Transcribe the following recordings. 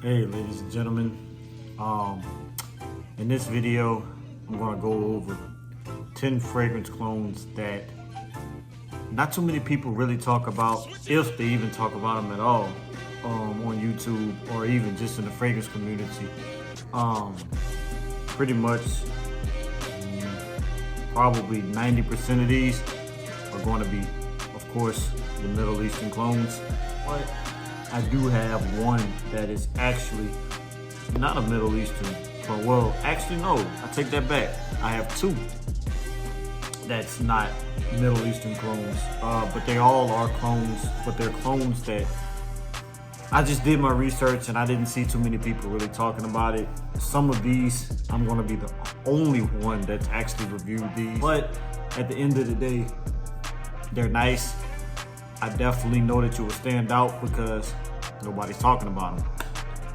Hey ladies and gentlemen, in this video I'm going to go over 10 fragrance clones that not too many people really talk about, if they even talk about them at all, on YouTube or even just in the fragrance community. Pretty much probably 90% of these are going to be, of course, the Middle Eastern clones, but I do have one that is actually not a Middle Eastern clone. Well, actually no, I take that back. I have two that's not Middle Eastern clones, but they all are clones, but they're clones that I just did my research and I didn't see too many people really talking about it. Some of these, I'm gonna be the only one that's actually reviewed these, but at the end of the day, they're nice. I definitely know that you will stand out because nobody's talking about them.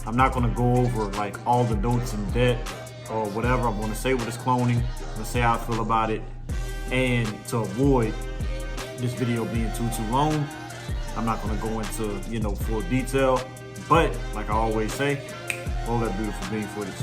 I'm not gonna go over like all the notes in depth or whatever. I'm gonna say what it's cloning, I'm gonna say how I feel about it, and to avoid this video being too long, I'm not gonna go into, full detail, but like I always say, roll that beautiful bean footage.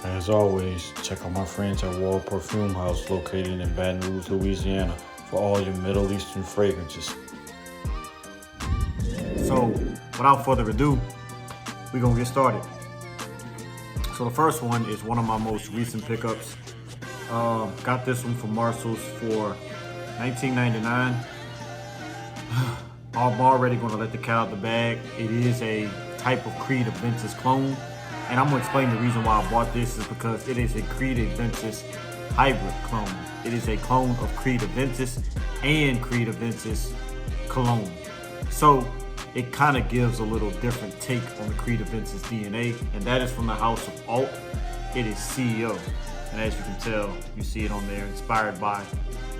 As always, check out my friends at World Perfume House located in Baton Rouge, Louisiana for all your Middle Eastern fragrances. So, without further ado, we're gonna get started. So the first one is one of my most recent pickups. Got this one from Marshall's for $19.99. I'm already gonna let the cat out the bag. It is a type of Creed Aventus clone. And I'm gonna explain the reason why I bought this is because it is a Creed Aventus hybrid clone. It is a clone of Creed Aventus and Creed Aventus cologne. So it kind of gives a little different take on the Creed Aventus DNA, and that is from the house of Alt. It is CEO. And as you can tell, you see it on there, inspired by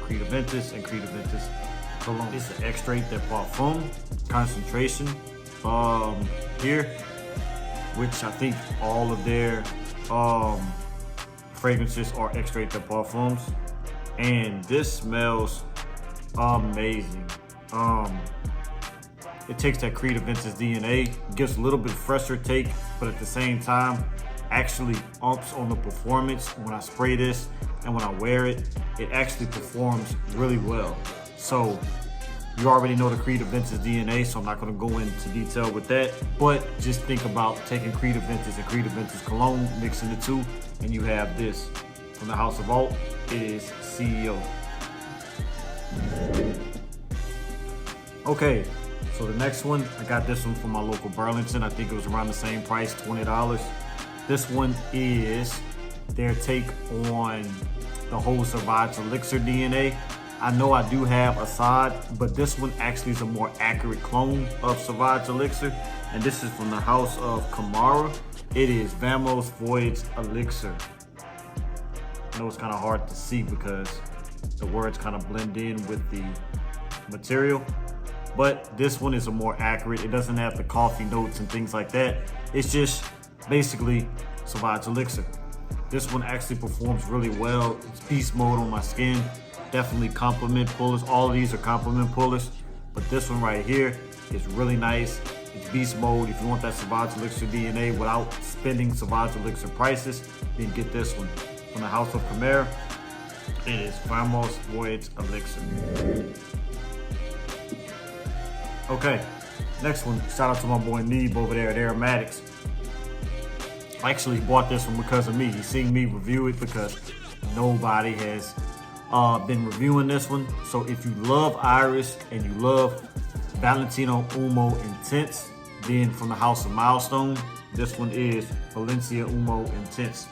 Creed Aventus and Creed Aventus cologne. It's an extrait de parfum concentration here, which I think all of their fragrances are extrait de parfums, and this smells amazing. It takes that Creed Aventus DNA, gives a little bit fresher take, but at the same time actually umps on the performance. When I spray this and when I wear it, it actually performs really well. So you already know the Creed Aventus DNA, so I'm not going to go into detail with that. But just think about taking Creed Aventus and Creed Aventus cologne, mixing the two, and you have this from the House of Alt. It is CEO. Okay, so the next one, I got this one from my local Burlington. I think it was around the same price, $20. This one is their take on the whole Sauvage Elixir DNA. I know I do have Assad, but this one actually is a more accurate clone of Sauvage Elixir, and this is from the house of Kamara. It is Sauvage Elixir. I know it's kind of hard to see because the words kind of blend in with the material, but this one is a more accurate. It doesn't have the coffee notes and things like that. It's just basically Sauvage Elixir. This one actually performs really well. It's beast mode on my skin. Definitely compliment pullers. All of these are compliment pullers, but this one right here is really nice. It's beast mode. If you want that Sauvage Elixir DNA without spending Sauvage Elixir prices, then get this one from the House of Khmer. It is Sauvage Elixir. Okay, next one. Shout out to my boy Neeb over there at Aromatics. I actually bought this one because of me. He's seen me review it because nobody has been reviewing this one. So if you love Iris and you love Valentino Uomo Intense, then from the House of Milestone, this one is Valentino Uomo Intense.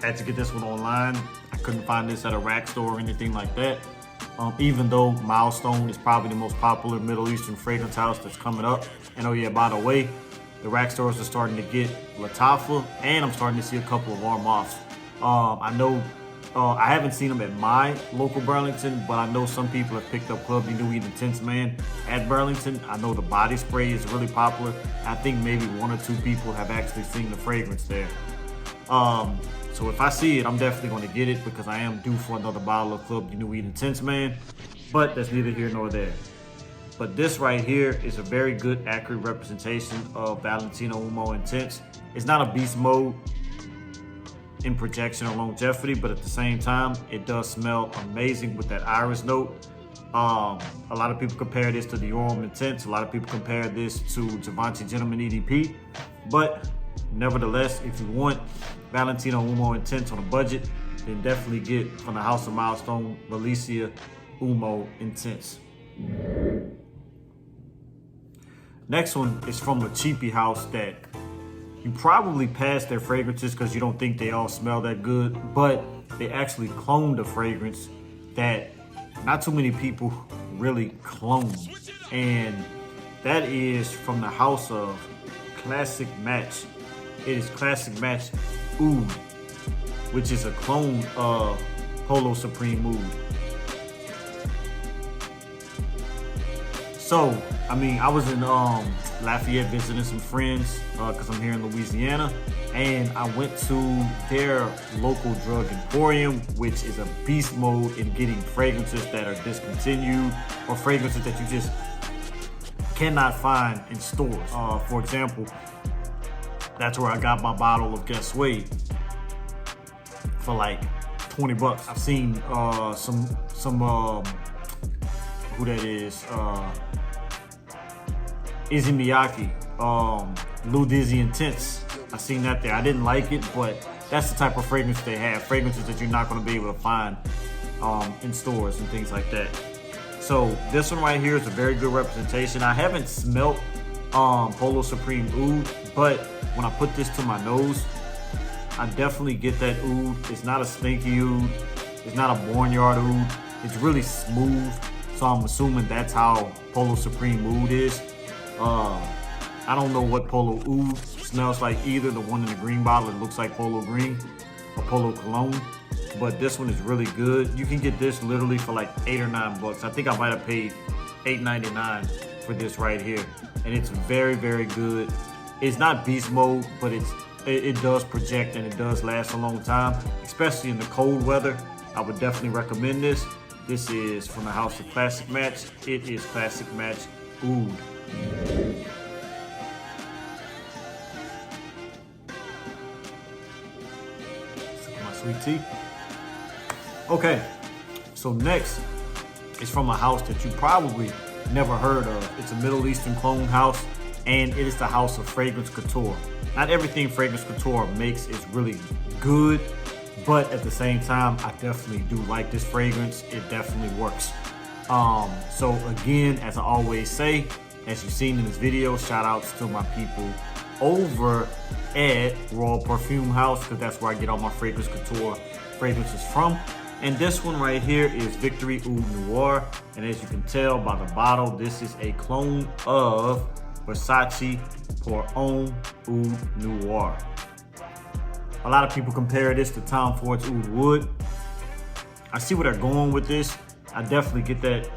Had to get this one online. I couldn't find this at a rack store or anything like that. Even though Milestone is probably the most popular Middle Eastern fragrance house that's coming up. And oh yeah, by the way, the rack stores are starting to get Latafa, and I'm starting to see a couple of Armafs. I know I haven't seen them at my local Burlington, but I know some people have picked up Club You Knew Intense Man at Burlington. I know the body spray is really popular. I think maybe 1 or 2 people have actually seen the fragrance there. So if I see it, I'm definitely going to get it because I am due for another bottle of Club You Knew Intense Man, but that's neither here nor there. But this right here is a very good, accurate representation of Valentino Uomo Intense. It's not a beast mode in projection or longevity, but at the same time, it does smell amazing with that iris note. A lot of people compare this to the Uomo Intense. A lot of people compare this to Davinci Gentleman EDP. But nevertheless, if you want Valentino Uomo Intense on a budget, then definitely get from the House of Milestone Valentino Uomo Intense. Next one is from a cheapy house that you probably pass their fragrances because you don't think they all smell that good, but they actually cloned a fragrance that not too many people really clone. And that is from the house of Classic Match. It is Classic Match Oud, which is a clone of Polo Supreme Oud. So, I mean, I was in Lafayette visiting some friends because I'm here in Louisiana, and I went to their local drug emporium, which is a beast mode in getting fragrances that are discontinued or fragrances that you just cannot find in stores. For example, that's where I got my bottle of Guess Suede for like 20 bucks. I've seen some who that is, Izzy Miyake, Lou Dizzy Intense. I seen that there. I didn't like it, but that's the type of fragrance they have. Fragrances that you're not going to be able to find in stores and things like that. So this one right here is a very good representation. I haven't smelt Polo Supreme Oud, but when I put this to my nose, I definitely get that oud. It's not a stinky oud. It's not a barnyard oud. It's really smooth. So I'm assuming that's how Polo Supreme Oud is. I don't know what Polo Oud smells like either. The one in the green bottle, it looks like Polo Green or Polo Cologne. But this one is really good. You can get this literally for like 8 or 9 bucks. I think I might have paid $8.99 for this right here. And it's very, very good. It's not beast mode, but it does project and it does last a long time, especially in the cold weather. I would definitely recommend this. This is from the house of Classic Match. It is Classic Match Oud. My sweet tea. Okay, so next is from a house that you probably never heard of. It's a Middle Eastern clone house, and it is the house of Fragrance Couture. Not everything Fragrance Couture makes is really good, but at the same time, I definitely do like this fragrance. It definitely works. So again, as I always say, as you've seen in this video, shout outs to my people over at Royal Perfume House, because that's where I get all my Fragrance Couture fragrances from. And this one right here is Victory Oud Noir. And as you can tell by the bottle, this is a clone of Versace Oud Noir. A lot of people compare this to Tom Ford's Oud Wood. I see where they're going with this. I definitely get that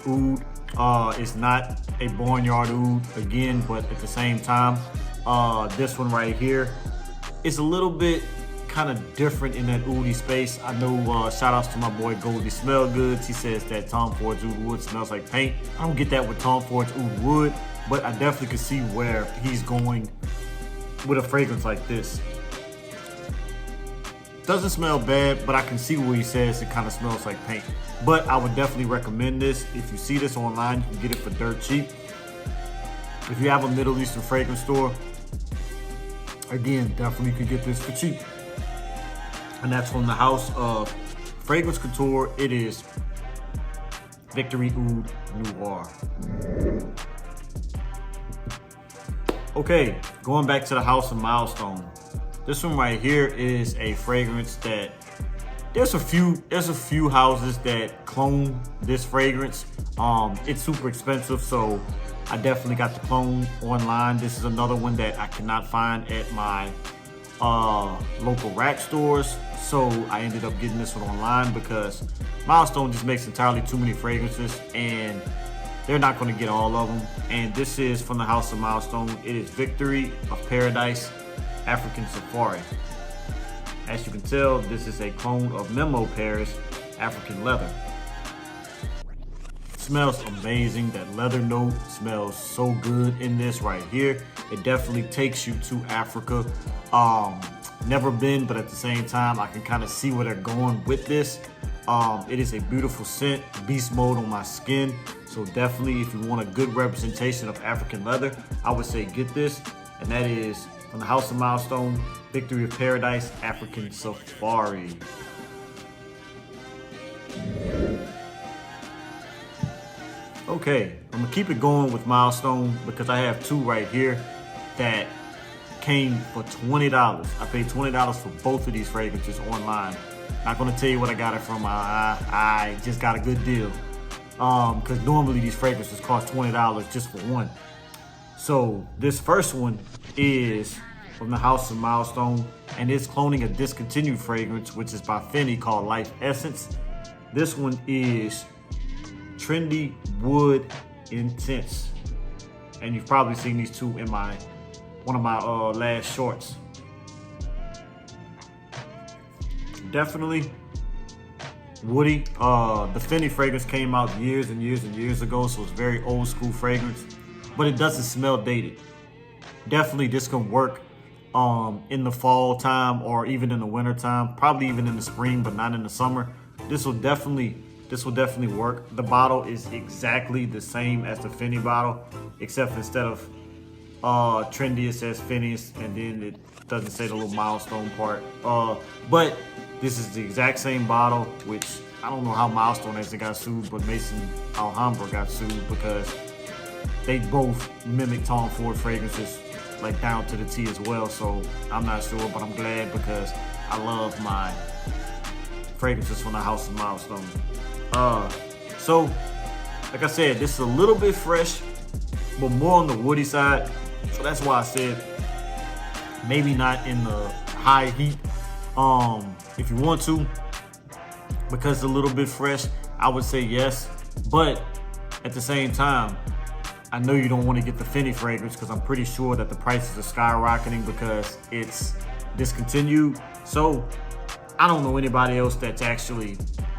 oud. It's not a barnyard oud again, but at the same time, this one right here is a little bit kind of different in that oudy space. I know, shout outs to my boy Goldie Smell Goods. He says that Tom Ford's Oud Wood smells like paint. I don't get that with Tom Ford's Oud Wood, but I definitely can see where he's going with a fragrance like this. Doesn't smell bad, but I can see where he says it kind of smells like paint. But I would definitely recommend this. If you see this online, you can get it for dirt cheap. If you have a Middle Eastern fragrance store, again, definitely could get this for cheap. And that's from the house of Fragrance Couture. It is Victory Oud Noir. Okay, going back to the house of Milestone. This one right here is a fragrance that there's a few houses that clone this fragrance. It's super expensive, so I definitely got the clone online. This is another one that I cannot find at my local rack stores. So I ended up getting this one online because Milestone just makes entirely too many fragrances and they're not going to get all of them. And this is from the house of Milestone. It is Victory of Paradise African Safari. As you can tell, this is a clone of Memo Paris African Leather. It smells amazing. That leather note smells so good in this right here. It definitely takes you to Africa. Never been, but at the same time, I can kind of see where they're going with this. It is a beautiful scent, beast mode on my skin. So definitely, if you want a good representation of African leather, I would say get this. And that is from the house of Milestone, Victory of Paradise African Safari. Okay, I'm gonna keep it going with Milestone because I have two right here that came for $20. I paid $20 for both of these fragrances online. Not gonna tell you what I got it from. I just got a good deal. Because normally these fragrances cost $20 just for one. So this first one is from the house of Milestone, and it's cloning a discontinued fragrance, which is by Fendi, called Life Essence. This one is Trendy Oud Intense, and you've probably seen these two in one of my last shorts. Definitely woody. The Fendi fragrance came out years and years and years ago, so it's very old school fragrance, but it doesn't smell dated. Definitely this can work in the fall time or even in the winter time, probably even in the spring, but not in the summer. This will definitely work. The bottle is exactly the same as the Fendi bottle, except instead of Trendy it says Fendi, and then it doesn't say the little Milestone part. But this is the exact same bottle, which I don't know how Milestone actually got sued, but Maison Alhambra got sued because they both mimic Tom Ford fragrances like down to the T as well. So I'm not sure, but I'm glad because I love my fragrances from the house of Milestone. So like I said, this is a little bit fresh, but more on the woody side. So that's why I said maybe not in the high heat. If you want to, because it's a little bit fresh, I would say yes. But at the same time, I know you don't want to get the Fendi fragrance because I'm pretty sure that the prices are skyrocketing because it's discontinued. So I don't know anybody else that's actually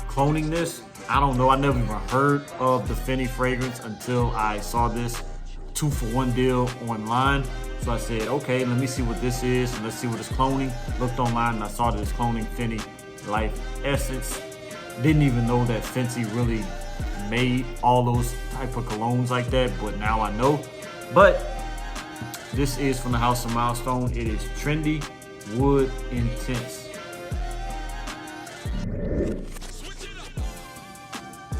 cloning this. I don't know. I never even heard of the Fendi fragrance until I saw this 2-for-1 deal online. So I said, okay, let me see what this is and let's see what it's cloning. Looked online and I saw that it's cloning Fendi Life Essence. Didn't even know that Fenty really made all those type of colognes like that, but now I know. But this is from the house of Milestone. It is Trendy Oud Intense.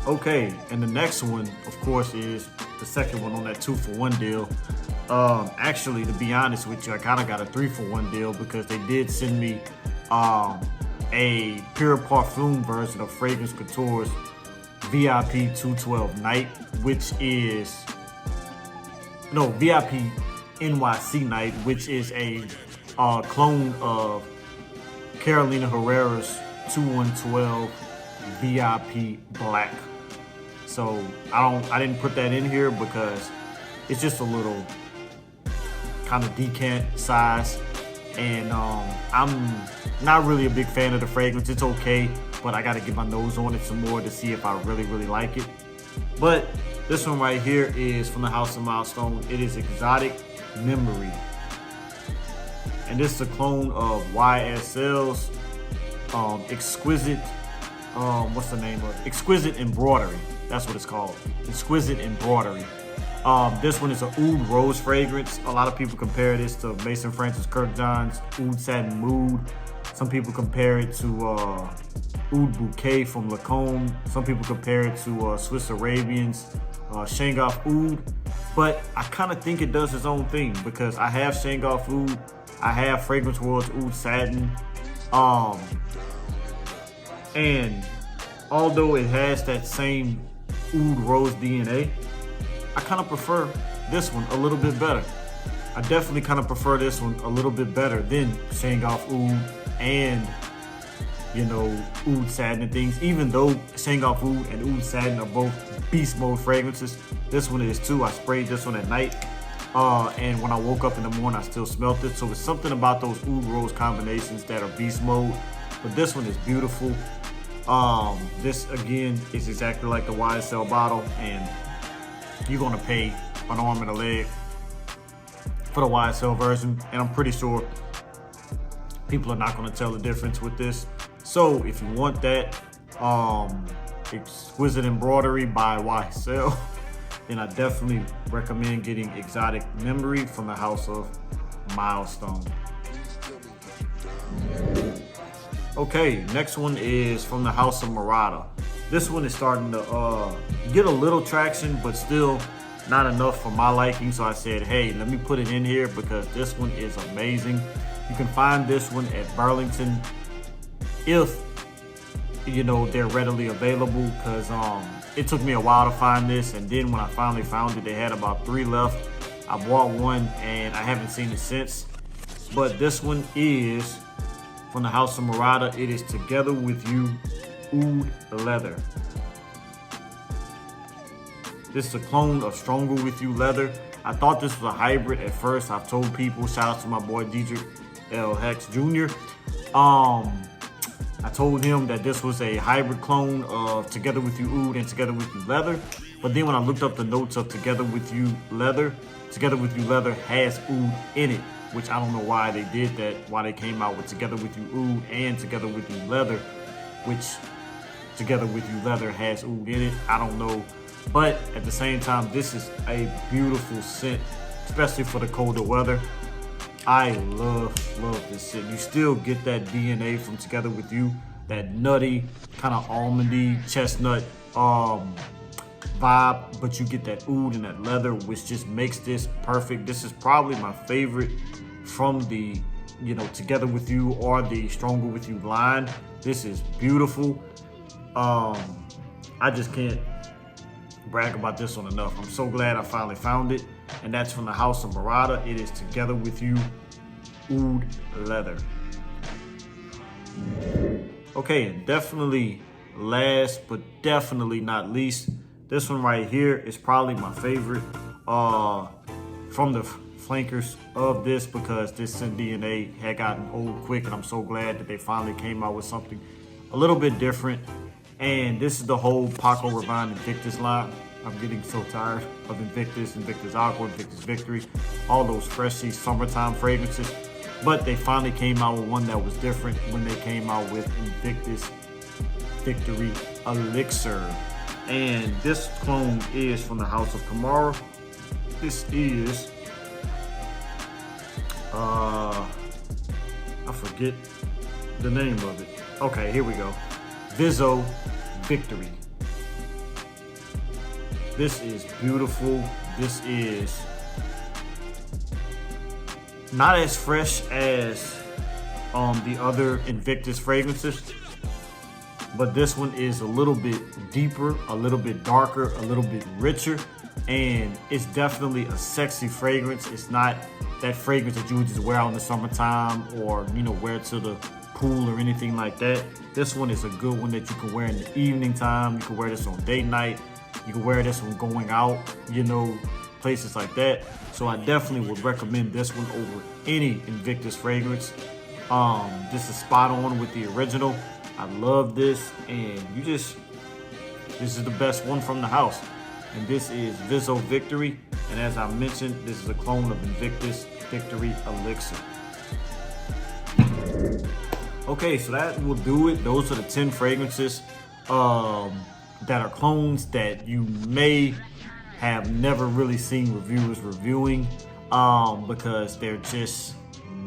Okay, and the next one, of course, is the second one on that 2-for-1 deal. Actually, to be honest with you, I kind of got a 3-for-1 deal because they did send me a Pure Parfum version of Fragrance Couture's VIP 212 Night, which is VIP NYC Night, which is a clone of Carolina Herrera's 2112 VIP Black. So I didn't put that in here because it's just a little kind of decant size, and I'm not really a big fan of the fragrance. It's okay, but I got to get my nose on it some more to see if I really like it. But this one right here is from the house of Milestone. It is Exquisite Memory, and this is a clone of YSL's Exquisite what's the name of it? Exquisite Embroidery. That's what it's called. Exquisite Embroidery. This one is an Oud Rose fragrance. A lot of people compare this to Mason Francis Kirkjohn's Oud Satin Mood. Some people compare it to Oud Bouquet from Lacombe. Some people compare it to Swiss Arabian's Shangoff Oud. But I kind of think it does its own thing because I have Shangoff Oud. I have Fragrance World's Oud Satin. And although it has that same Oud Rose DNA, I kind of prefer this one a little bit better. I definitely kind of prefer this one a little bit better than Sauvage Oud and, you know, Oud Satin and things. Even though Sauvage Oud and Oud Satin are both beast mode fragrances, this one is too. I sprayed this one at night, and when I woke up in the morning, I still smelled it. So it's something about those Oud Rose combinations that are beast mode. But this one is beautiful. This again is exactly like the YSL bottle, and you're gonna pay an arm and a leg for the YSL version, and I'm pretty sure people are not gonna tell the difference with this. So if you want that exquisite embroidery by YSL, then I definitely recommend getting Exquisite Memory from the house of Milestone. Okay, next one is from the house of Murata. This one is starting to get a little traction, but still not enough for my liking. So I said, hey, let me put it in here because this one is amazing. You can find this one at Burlington if, you know, they're readily available, because it took me a while to find this, and then when I finally found it, they had about 3 left. I bought one and I haven't seen it since. But this one is from the house of Murata. It is Together With You Oud Leather. This is a clone of Stronger With You Leather. I thought this was a hybrid at first. I've told people, shout out to my boy Dietrich L. Hex Jr. I told him that this was a hybrid clone of Together With You Oud and Together With You Leather. But then when I looked up the notes of Together With You Leather has Oud in it, which I don't know why they did that, why they came out with Together With You Oud and Together With You Leather, which Together With You Leather has Oud in it. I don't know. But at the same time, this is a beautiful scent, especially for the colder weather. I love this scent. You still get that DNA from Together With You, that nutty, kind of almondy, chestnut vibe, but you get that oud and that leather, which just makes this perfect. This is probably my favorite from the, you know, Together With You or the Stronger With You line. This is beautiful. I just can't brag about this one enough. I'm so glad I finally found it, and that's from the house of Murata. It is Together With You Oud Leather. Okay, and definitely last but definitely not least, this one right here is probably my favorite from the flankers of this, because this scent DNA had gotten old quick, and I'm so glad that they finally came out with something a little bit different. And this is the whole Paco Rabanne Invictus line. I'm getting so tired of Invictus, Invictus Aqua, Invictus Victory, all those freshy summertime fragrances. But they finally came out with one that was different when they came out with Invictus Victory Elixir. And this clone is from the house of Kamara. This is, I forget the name of it. Okay, here we go. Versace Victory. This is beautiful. This is not as fresh as the other Invictus fragrances, but this one is a little bit deeper, a little bit darker, a little bit richer, and it's definitely a sexy fragrance. It's not that fragrance that you would just wear out in the summertime, or, you know, wear to the pool or anything like that. This one is a good one that you can wear in the evening time. You can wear this on date night. You can wear this when going out, you know, places like that. So I definitely would recommend this one over any Invictus fragrance. This is spot on with the original. I love this, and this is the best one from the house. And this is Versace Victory. And as I mentioned, this is a clone of Invictus Victory Elixir. Okay, so that will do it. Those are the 10 fragrances that are clones that you may have never really seen reviewers reviewing because they're just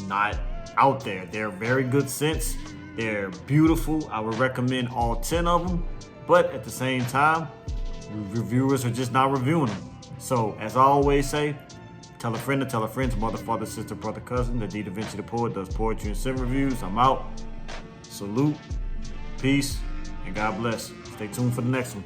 not out there. They're very good scents. They're beautiful. I would recommend all 10 of them, but at the same time, reviewers are just not reviewing them. So as I always say, tell a friend to tell a friend, mother, father, sister, brother, cousin. The Davinci the poet does poetry and scent reviews. I'm out. Salute, peace, and God bless. Stay tuned for the next one.